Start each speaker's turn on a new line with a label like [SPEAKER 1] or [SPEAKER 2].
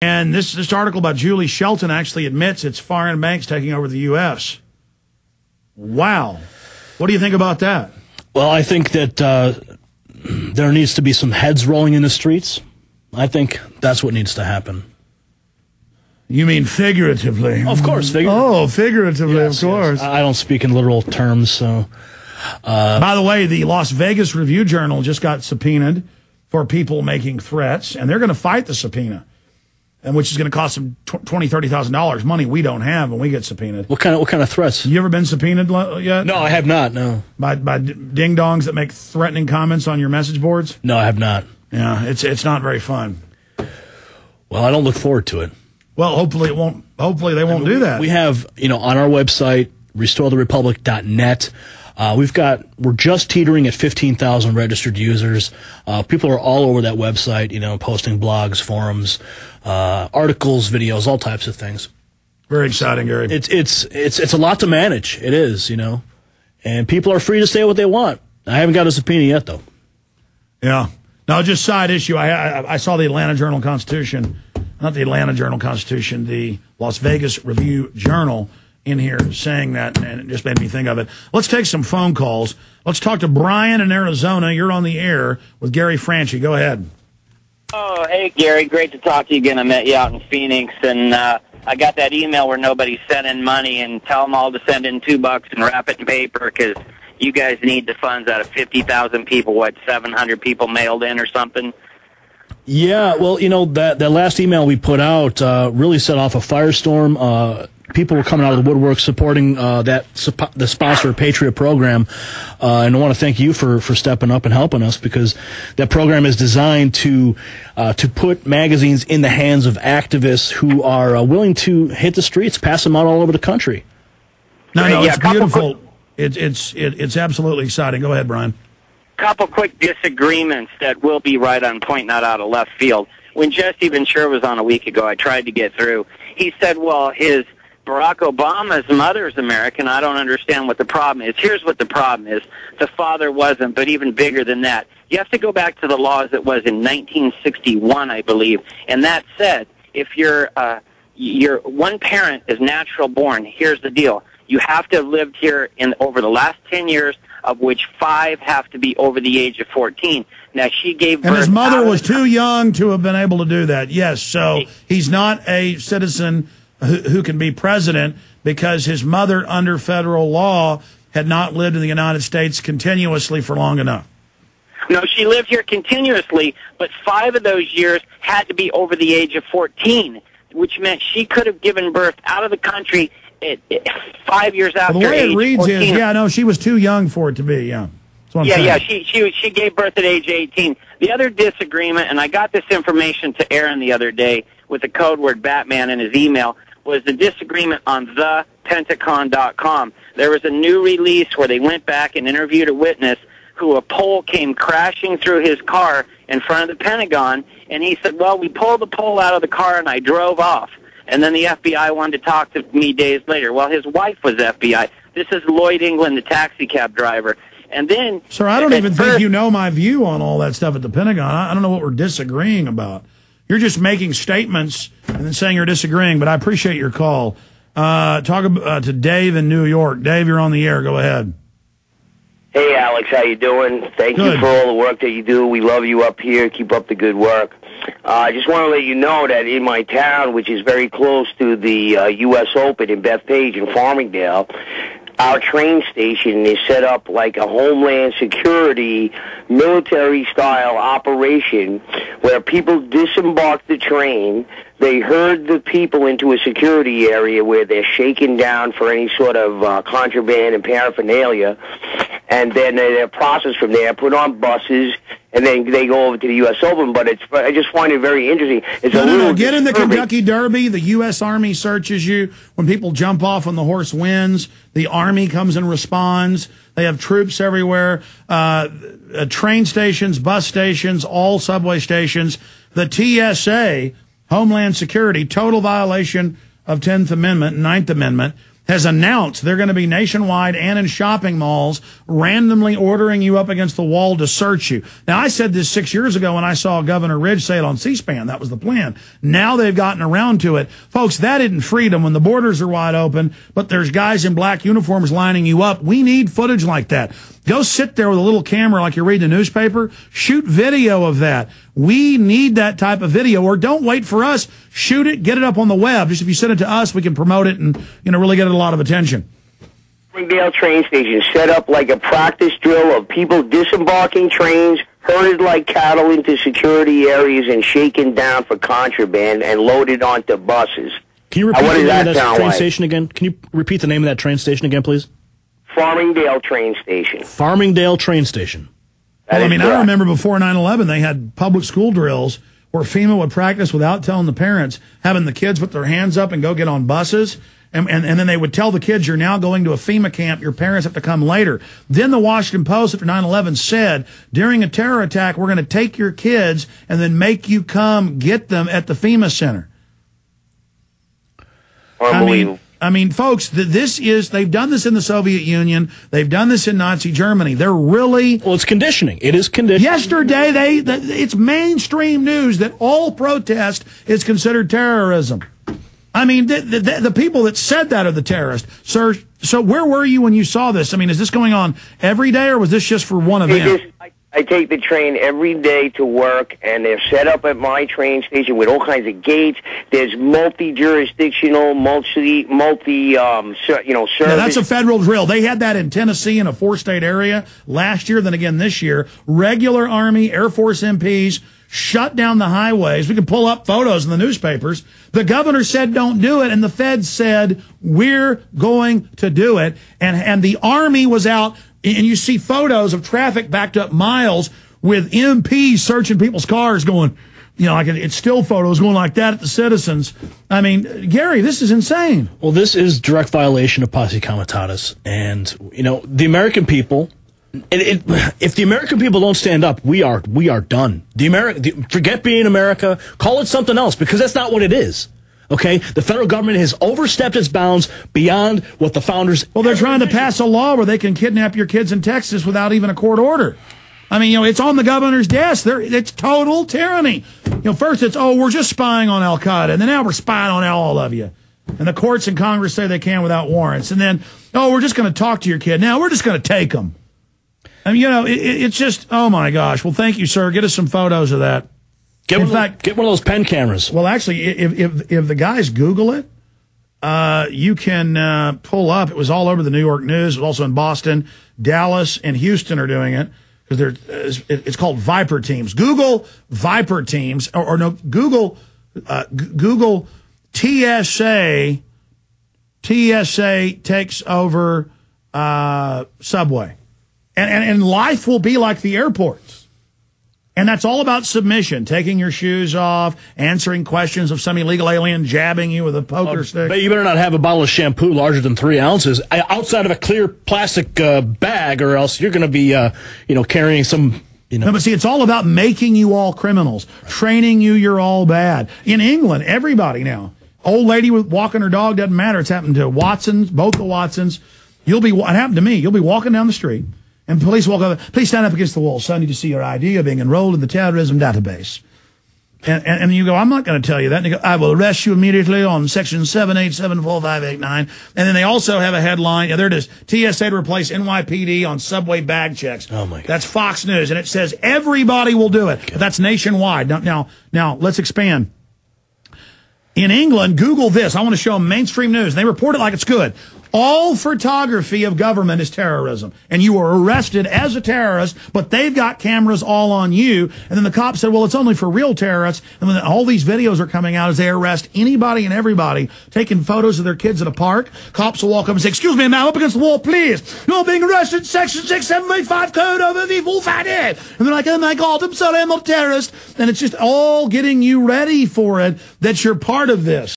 [SPEAKER 1] And this article about Julie Shelton actually admits it's foreign banks taking over the U.S. Wow. What do you think about that?
[SPEAKER 2] Well, I think that there needs to be some heads rolling in the streets. I think that's what needs to happen.
[SPEAKER 1] You mean figuratively?
[SPEAKER 2] Of course,
[SPEAKER 1] figuratively,
[SPEAKER 2] yes,
[SPEAKER 1] of course.
[SPEAKER 2] Yes. I don't speak in literal terms, so...
[SPEAKER 1] By the way, the Las Vegas Review-Journal just got subpoenaed for people making threats, and they're going to fight the subpoena, and which is going to cost them $20,000, $30,000, money we don't have when we get subpoenaed.
[SPEAKER 2] What kind of threats?
[SPEAKER 1] You ever been subpoenaed yet?
[SPEAKER 2] No, I have not, no.
[SPEAKER 1] By ding-dongs that make threatening comments on your message boards?
[SPEAKER 2] No, I have not.
[SPEAKER 1] Yeah, it's not very fun.
[SPEAKER 2] Well, I don't look forward to it.
[SPEAKER 1] Well, hopefully it won't. Hopefully they won't do that.
[SPEAKER 2] We have, on our website, restoretherepublic.net, we're just teetering at 15,000 registered users. People are all over that website, posting blogs, forums, articles, videos, all types of things.
[SPEAKER 1] Very exciting, Gary.
[SPEAKER 2] It's a lot to manage. It is, and people are free to say what they want. I haven't got a subpoena yet, though.
[SPEAKER 1] Yeah. Now, just side issue. I saw the Atlanta Journal-Constitution, not the Atlanta Journal-Constitution, the Las Vegas Review-Journal in here saying that, and it just made me think of it. Let's take some phone calls. Let's talk to Brian in Arizona. You're on the air with Gary Franchi. Go ahead.
[SPEAKER 3] Oh, hey, Gary. Great to talk to you again. I met you out in Phoenix, and I got that email where nobody sent in money, and tell them all to send in $2 and wrap it in paper because you guys need the funds out of 50,000 people, 700 people mailed in or something?
[SPEAKER 2] Yeah, well, that last email we put out really set off a firestorm. People were coming out of the woodwork supporting the sponsor Patriot program, and I want to thank you for stepping up and helping us, because that program is designed to put magazines in the hands of activists who are willing to hit the streets, pass them out all over the country.
[SPEAKER 1] No, it's beautiful. It's absolutely exciting. Go ahead, Brian.
[SPEAKER 3] Couple quick disagreements that will be right on point, not out of left field. When Jesse Ventura was on a week ago, I tried to get through. He said, well, Barack Obama's mother's American. I don't understand what the problem is. Here's what the problem is. The father wasn't, but even bigger than that. You have to go back to the laws that was in 1961, I believe, and that said, if your one parent is natural born, here's the deal. You have to have lived here over the last 10 years, of which 5 have to be over the age of 14. Now, she gave birth...
[SPEAKER 1] And his mother was too young to have been able to do that. Yes, so he's not a citizen who can be president because his mother, under federal law, had not lived in the United States continuously for long enough.
[SPEAKER 3] No, she lived here continuously, but 5 of those years had to be over the age of 14, which meant she could have given birth out of the country 5 years after age 14.
[SPEAKER 1] The way it reads is, she was too young for it to be,
[SPEAKER 3] she gave birth at age 18. The other disagreement, and I got this information to Aaron the other day with the code word Batman in his email, was the disagreement on thepentagon.com. There was a new release where they went back and interviewed a witness who a pole came crashing through his car in front of the Pentagon, and he said, well, we pulled the pole out of the car and I drove off. And then the FBI wanted to talk to me days later. Well, his wife was FBI. This is Lloyd England, the taxi cab driver. And then...
[SPEAKER 1] Sir, I don't even think you know my view on all that stuff at the Pentagon. I don't know what we're disagreeing about. You're just making statements and then saying you're disagreeing, but I appreciate your call. Talk to Dave in New York. Dave, you're on the air. Go ahead.
[SPEAKER 4] Hey, Alex, how you doing? Thank you for all the work that you do. We love you up here. Keep up the good work. I just want to let you know that in my town, which is very close to the U.S. Open in Bethpage in Farmingdale, our train station is set up like a Homeland Security military-style operation where people disembark the train. They herd the people into a security area where they're shaken down for any sort of contraband and paraphernalia, and then they're processed from there, put on buses, and then they go over to the U.S. Open. But I just find it very interesting. It's
[SPEAKER 1] get in the Kentucky Derby. The U.S. Army searches you. When people jump off and the horse wins, the Army comes and responds. They have troops everywhere. Train stations, bus stations, all subway stations. The TSA, Homeland Security, total violation of 10th Amendment, 9th Amendment. has announced they're going to be nationwide and in shopping malls, randomly ordering you up against the wall to search you. Now, I said this 6 years ago when I saw Governor Ridge say it on C-SPAN. That was the plan. Now they've gotten around to it. Folks, that isn't freedom when the borders are wide open, but there's guys in black uniforms lining you up. We need footage like that. Go sit there with a little camera like you're reading a newspaper. Shoot video of that. We need that type of video, or don't wait for us. Shoot it, get it up on the web. Just if you send it to us, we can promote it and, really get it a lot of attention.
[SPEAKER 4] Springdale train station set up like a practice drill of people disembarking trains, herded like cattle into security areas and shaken down for contraband and loaded onto buses.
[SPEAKER 2] Can you repeat the name of that train station again? Can you repeat the name of that train station again, please?
[SPEAKER 4] Farmingdale train station.
[SPEAKER 2] Farmingdale train station.
[SPEAKER 1] Well, I remember before 9/11, they had public school drills where FEMA would practice without telling the parents, having the kids put their hands up and go get on buses. And then they would tell the kids, you're now going to a FEMA camp. Your parents have to come later. Then the Washington Post after 9/11 said, during a terror attack, we're going to take your kids and then make you come get them at the FEMA center.
[SPEAKER 4] Unbelievable.
[SPEAKER 1] Folks, they've done this in the Soviet Union. They've done this in Nazi Germany. They're really...
[SPEAKER 2] Well, it's conditioning. It is conditioning.
[SPEAKER 1] Yesterday, it's mainstream news that all protest is considered terrorism. The people that said that are the terrorists. Sir, so where were you when you saw this? Is this going on every day, or was this just for one event?
[SPEAKER 4] I take the train every day to work, and they're set up at my train station with all kinds of gates. There's multi-jurisdictional, service.
[SPEAKER 1] Yeah, that's a federal drill. They had that in Tennessee in a 4-state area last year, then again this year. Regular Army, Air Force MPs shut down the highways. We can pull up photos in the newspapers. The governor said don't do it, and the feds said we're going to do it. And the Army was out. And you see photos of traffic backed up miles with MPs searching people's cars going, it's still photos going like that at the citizens. Gary, this is insane.
[SPEAKER 2] Well, this is direct violation of posse comitatus. And, the American people, if the American people don't stand up, we are done. Forget being America. Call it something else, because that's not what it is. Okay, the federal government has overstepped its bounds beyond what the founders...
[SPEAKER 1] Well, they're trying to pass a law where they can kidnap your kids in Texas without even a court order. It's on the governor's desk. It's total tyranny. First it's, we're just spying on Al-Qaeda, and then now we're spying on all of you. And the courts and Congress say they can without warrants. And then, we're just going to talk to your kid. Now we're just going to take them. It's just, oh my gosh. Well, thank you, sir. Get us some photos of that.
[SPEAKER 2] Get one of those pen cameras.
[SPEAKER 1] Well, actually, if the guys Google it, you can pull up. It was all over the New York News. It was also in Boston, Dallas, and Houston are doing it because it's called Viper Teams. Google Viper Teams, Google TSA takes over Subway, and life will be like the airports. And that's all about submission, taking your shoes off, answering questions of some illegal alien jabbing you with a poker stick.
[SPEAKER 2] But you better not have a bottle of shampoo larger than 3 ounces outside of a clear plastic bag, or else you're going to be, carrying some...
[SPEAKER 1] No, but see, it's all about making you all criminals, training you're all bad. In England, everybody now, old lady walking her dog, doesn't matter. It's happened to Watsons, both the Watsons. It happened to me. You'll be walking down the street. And police walk over, please stand up against the wall. So I need to see your ID of being enrolled in the terrorism database. And you go, I'm not going to tell you that. And they go, I will arrest you immediately on section 7874589. And then they also have a headline. There it is. TSA to replace NYPD on subway bag checks.
[SPEAKER 2] Oh, my God.
[SPEAKER 1] That's Fox News. And it says everybody will do it. Okay. But that's nationwide. Now, let's expand. In England, Google this. I want to show them mainstream news. They report it like it's good. All photography of government is terrorism, and you are arrested as a terrorist, but they've got cameras all on you. And then the cops said, well, it's only for real terrorists. And then all these videos are coming out as they arrest anybody and everybody taking photos of their kids at a park. Cops will walk up and say, excuse me, ma'am, up against the wall, please. You're being arrested, section 6785 code over the Wolf ID. And they're like, oh my God, I'm sorry, I'm not a terrorist. And it's just all getting you ready for it, that you're part of this.